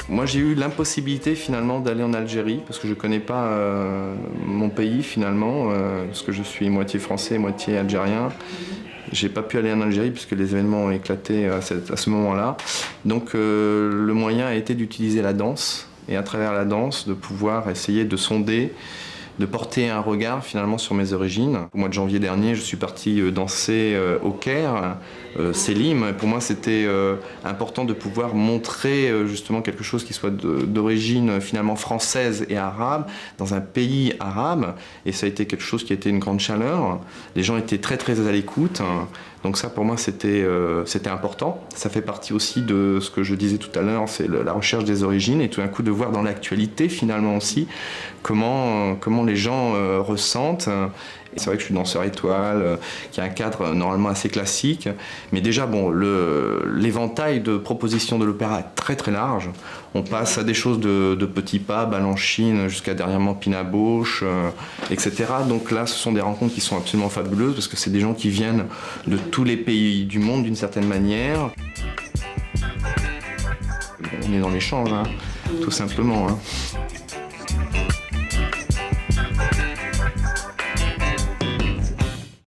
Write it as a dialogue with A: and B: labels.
A: Moi j'ai eu l'impossibilité finalement d'aller en Algérie parce que je ne connais pas mon pays finalement, parce que je suis moitié français, moitié algérien. J'ai pas pu aller en Algérie puisque les événements ont éclaté à ce moment-là. Donc le moyen a été d'utiliser la danse et à travers la danse de pouvoir essayer de sonder, de porter un regard finalement sur mes origines. Au mois de janvier dernier, je suis parti danser au Caire, Selim. Pour moi, c'était important de pouvoir montrer justement quelque chose qui soit d'origine finalement française et arabe dans un pays arabe. Et ça a été quelque chose qui a été une grande chaleur. Les gens étaient très très à l'écoute. Donc ça, pour moi, c'était important. Ça fait partie aussi de ce que je disais tout à l'heure, c'est la recherche des origines et tout d'un coup de voir dans l'actualité finalement aussi comment les gens ressentent. Et c'est vrai que je suis danseur étoile, qui a un cadre normalement assez classique. Mais déjà, bon, l'éventail de propositions de l'opéra est très très large. On passe à des choses de Petit Pas, Balanchine, jusqu'à dernièrement Pina Bausch, etc. Donc là, ce sont des rencontres qui sont absolument fabuleuses parce que c'est des gens qui viennent de tous les pays du monde d'une certaine manière. On est dans l'échange, hein, tout simplement. Hein.